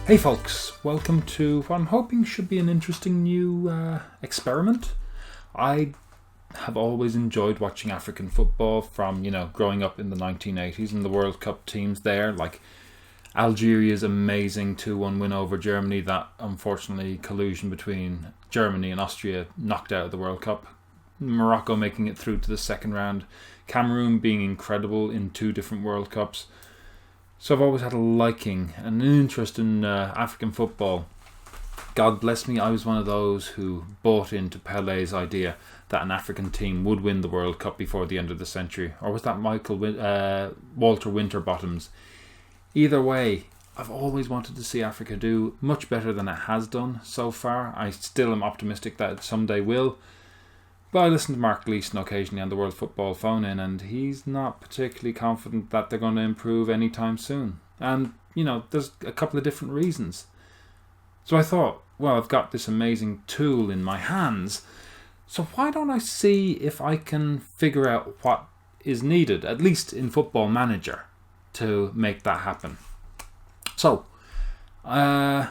Hey folks, welcome to what I'm hoping should be an interesting new experiment. I have always enjoyed watching African football from, growing up in the 1980s and the World Cup teams there, like Algeria's amazing 2-1 win over Germany that unfortunately collusion between Germany and Austria knocked out of the World Cup. Morocco making it through to the second round. Cameroon being incredible in 2 different World Cups. So I've always had a liking and an interest in African football. God bless me, I was one of those who bought into Pelé's idea that an African team would win the World Cup before the end of the century. Or was that Walter Winterbottom's? Either way, I've always wanted to see Africa do much better than it has done so far. I still am optimistic that it someday will. But I listen to Mark Gleeson occasionally on the World Football phone-in, and he's not particularly confident that they're going to improve anytime soon. And, there's a couple of different reasons. So I thought, well, I've got this amazing tool in my hands, so why don't I see if I can figure out what is needed, at least in Football Manager, to make that happen. So, let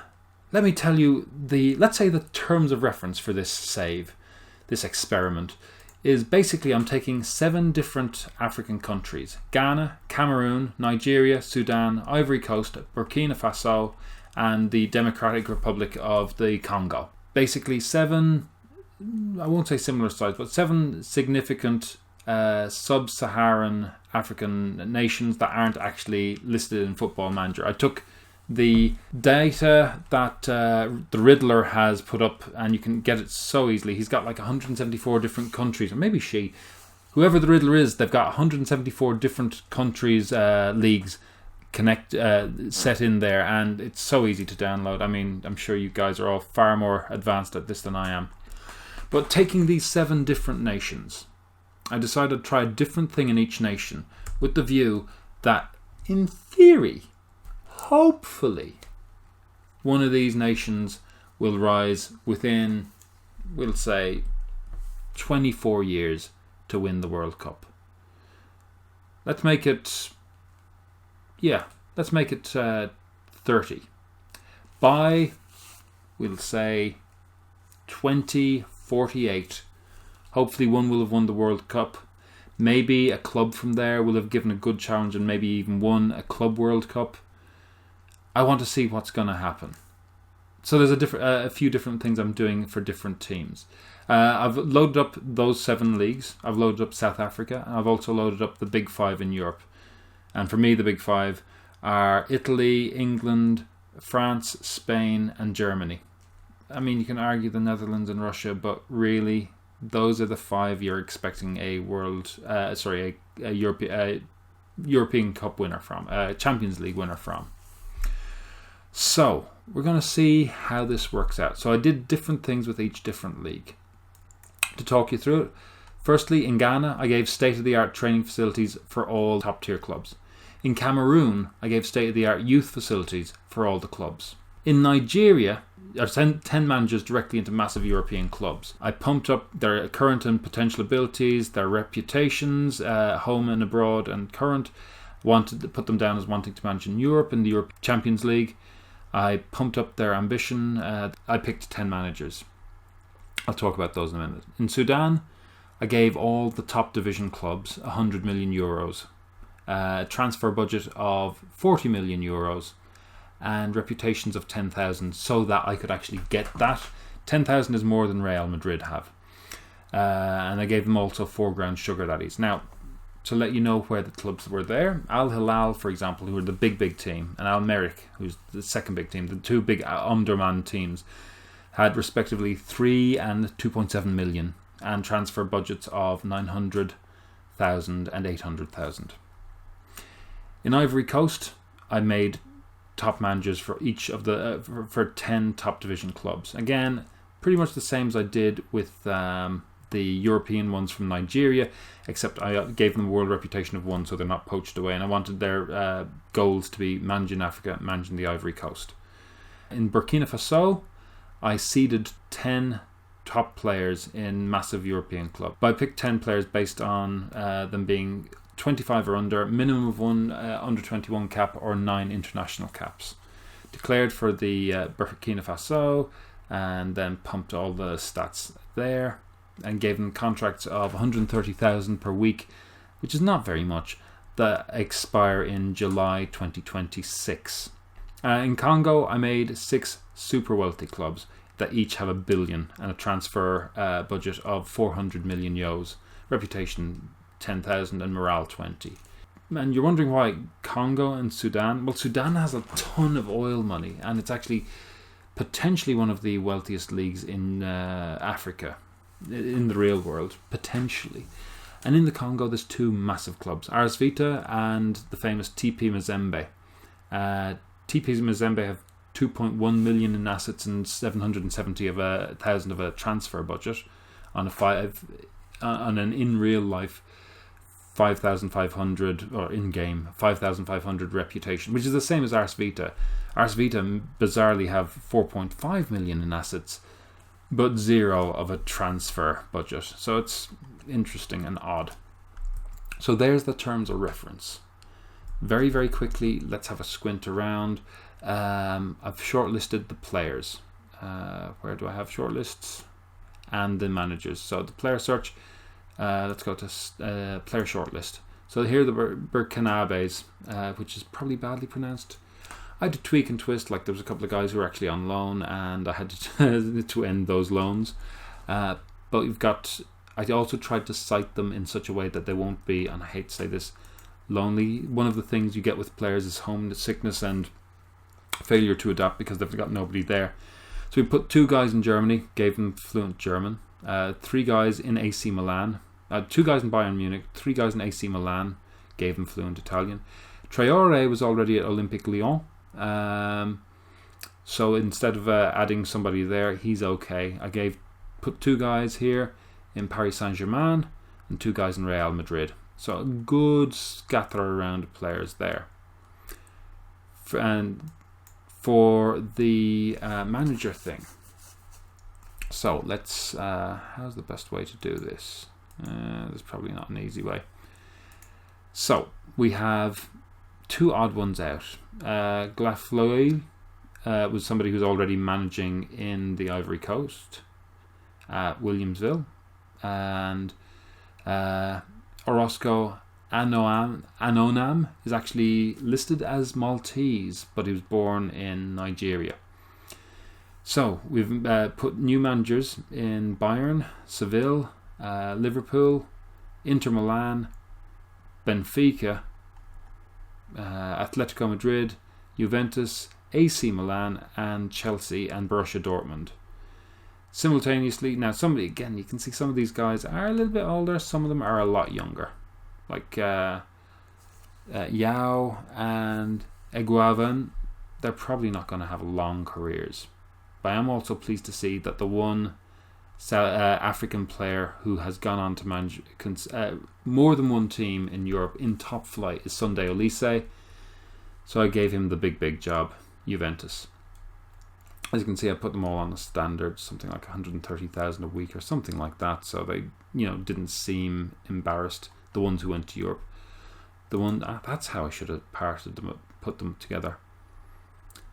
me tell you let's say the terms of reference for this experiment is basically I'm taking 7 different African countries: Ghana, Cameroon, Nigeria, Sudan, Ivory Coast, Burkina Faso, and the Democratic Republic of the Congo. Basically 7, I won't say similar size, but 7 significant sub-Saharan African nations that aren't actually listed in Football Manager. I took the data that the Riddler has put up, and you can get it so easily. He's got like 174 different countries, or maybe she. Whoever the Riddler is, they've got 174 different countries, leagues set in there, and it's so easy to download. I mean, I'm sure you guys are all far more advanced at this than I am. But taking these 7 different nations, I decided to try a different thing in each nation with the view that, in theory, hopefully, one of these nations will rise within, we'll say, 24 years to win the World Cup. Let's make it 30. By, we'll say, 2048, hopefully one will have won the World Cup. Maybe a club from there will have given a good challenge and maybe even won a Club World Cup. I want to see what's going to happen. So there's a few different things I'm doing for different teams. I've loaded up those 7 leagues. I've loaded up South Africa. And I've also loaded up the Big 5 in Europe. And for me, the Big 5 are Italy, England, France, Spain, and Germany. I mean, you can argue the Netherlands and Russia, but really, those are the 5 you're expecting a European Cup winner from, a Champions League winner from. So, we're going to see how this works out. So I did different things with each different league. To talk you through it, firstly, in Ghana, I gave state-of-the-art training facilities for all top-tier clubs. In Cameroon, I gave state-of-the-art youth facilities for all the clubs. In Nigeria, I sent 10 managers directly into massive European clubs. I pumped up their current and potential abilities, their reputations, home and abroad and current. Wanted to put them down as wanting to manage in Europe, in the Europe Champions League. I pumped up their ambition. I picked 10 managers. I'll talk about those in a minute. In Sudan, I gave all the top division clubs 100 million euros, a transfer budget of 40 million euros, and reputations of 10,000, so that I could actually get that. 10,000 is more than Real Madrid have. And I gave them also 4 ground sugar daddies. Now, to let you know where the clubs were there, Al Hilal, for example, who are the big team, and Al Merrikh, who's the second big team, the 2 big Omdurman teams, had respectively 3 and 2.7 million, and transfer budgets of 900,000 and 800,000. In Ivory Coast, I made top managers for each of for 10 top division clubs. Again, pretty much the same as I did with the European ones from Nigeria, except I gave them a world reputation of 1, so they're not poached away, and I wanted their goals to be managing Africa, managing the Ivory Coast. In Burkina Faso, I seeded 10 top players in massive European club. But I picked 10 players based on them being 25 or under, minimum of 1 under 21 cap or 9 international caps. declared for the Burkina Faso, and then pumped all the stats there, and gave them contracts of 130,000 per week, which is not very much, that expire in July 2026. In Congo, I made 6 super wealthy clubs that each have $1 billion and a transfer budget of 400 million euros, reputation 10,000 and morale 20. And you're wondering why Congo and Sudan? Well, Sudan has a ton of oil money, and it's actually potentially one of the wealthiest leagues in Africa, in the real world, potentially. And in the Congo, there's 2 massive clubs, RS Vita and the famous TP Mazembe. TP Mazembe have 2.1 million in assets and 770,000 of a transfer budget on an in real life 5,500, or in game 5,500 reputation, which is the same as RS Vita. RS Vita bizarrely have 4.5 million in assets, but 0 of a transfer budget. So it's interesting and odd. So there's the terms of reference. Very, very quickly, let's have a squint around. I've shortlisted the players. Where do I have shortlists? And the managers. So the player search, let's go to player shortlist. So here are the Burkinabes, which is probably badly pronounced. I had to tweak and twist, like there was a couple of guys who were actually on loan, and I had to end those loans. But we've got, I also tried to cite them in such a way that they won't be, and I hate to say this, lonely. One of the things you get with players is homesickness and failure to adapt because they've got nobody there. So we put 2 guys in Germany, gave them fluent German. 3 guys in AC Milan. 2 guys in Bayern Munich. 3 guys in AC Milan, gave them fluent Italian. Traore was already at Olympique Lyon. So instead of adding somebody there, he's okay. I put 2 guys here in Paris Saint-Germain and 2 guys in Real Madrid. So a good scatter around of players there. And for the manager thing, so let's, how's the best way to do this? There's probably not an easy way. So we have 2 odd ones out. Glafloil was somebody who's already managing in the Ivory Coast, Williamsville, and Orozco Anonam is actually listed as Maltese, but he was born in Nigeria. So we've put new managers in Bayern, Seville, Liverpool, Inter Milan, Benfica, Atletico Madrid, Juventus, AC Milan, and Chelsea and Borussia Dortmund. Simultaneously, now somebody, again, you can see some of these guys are a little bit older, some of them are a lot younger. Like Yao and Eguavan, they're probably not going to have long careers. But I am also pleased to see that the one African player who has gone on to manage more than one team in Europe in top flight is Sunday Olise. So I gave him the big job, Juventus. As you can see, I put them all on a standard, something like 130,000 a week or something like that. So they, didn't seem embarrassed. The ones who went to Europe, that's how I should have parted them, put them together.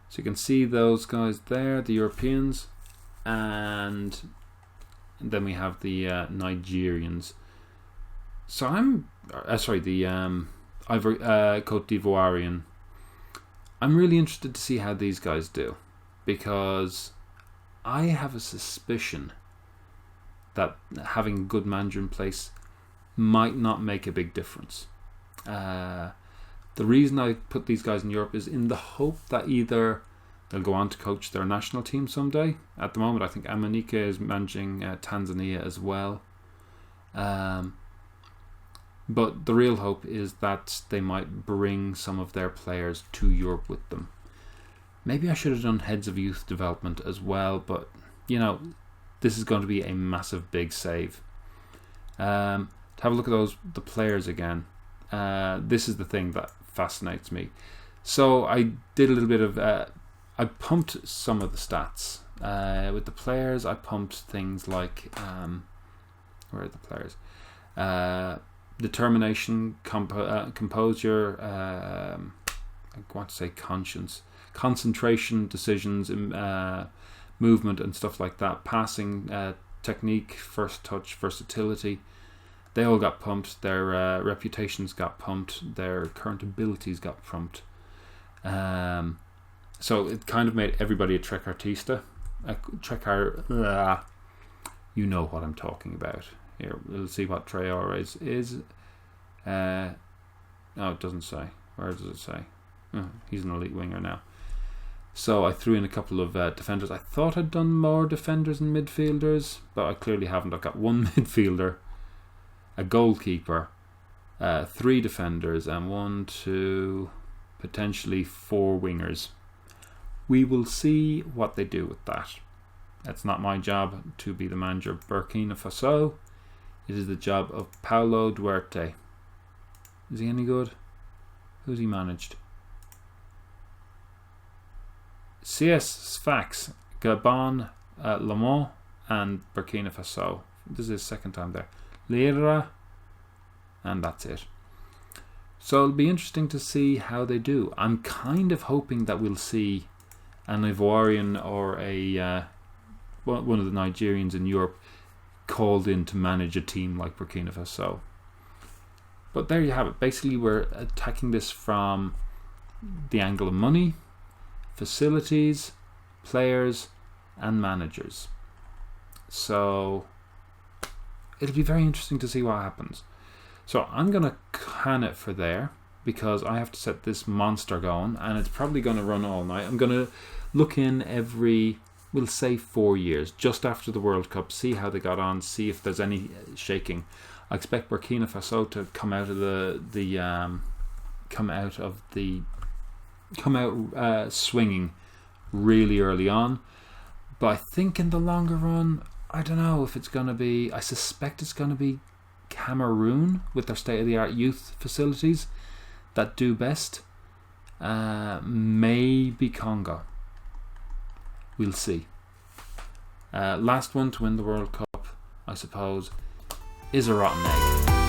So you can see those guys there, the Europeans, and then we have the Nigerians. So the Cote d'Ivoirian. I'm really interested to see how these guys do, because I have a suspicion that having a good manager in place might not make a big difference. The reason I put these guys in Europe is in the hope that either they'll go on to coach their national team someday. At the moment, I think Amanike is managing Tanzania as well. But the real hope is that they might bring some of their players to Europe with them. Maybe I should have done heads of youth development as well, but this is going to be a massive big save. To have a look at the players again. This is the thing that fascinates me. So I did a little bit of I pumped some of the stats with the players. I pumped things like where are the players? Determination, composure. I want to say conscience. concentration, decisions, movement and stuff like that, passing, technique, first touch, versatility. They all got pumped. Their reputations got pumped. Their current abilities got pumped. So it kind of made everybody a trequartista. You know what I'm talking about. Here, we'll see what Traore is. No, it doesn't say. Where does it say? Oh, he's an elite winger now. So I threw in a couple of defenders. I thought I'd done more defenders and midfielders, but I clearly haven't. I've got one midfielder, a goalkeeper, 3 defenders, and 1, 2, potentially 4 wingers. We will see what they do with that. It's not my job to be the manager of Burkina Faso. It is the job of Paulo Duarte. Is he any good? Who's he managed? CS Sfax, Gabon, Le Mans, and Burkina Faso. This is his second time there. Lira, and that's it. So it'll be interesting to see how they do. I'm kind of hoping that we'll see an Ivorian or a one of the Nigerians in Europe called in to manage a team like Burkina Faso. But there you have it. Basically, we're attacking this from the angle of money, facilities, players, and managers. So it'll be very interesting to see what happens. So I'm going to can it for there because I have to set this monster going and it's probably going to run all night. I'm going to look in every, we'll say 4 years, just after the World Cup, see how they got on, see if there's any shaking. I expect Burkina Faso to come out swinging really early on. But I think in the longer run, I don't know if it's going to be, I suspect it's going to be Cameroon with their state-of-the-art youth facilities that do best. Maybe Congo. We'll see. Last one to win the World Cup, I suppose, is a rotten egg.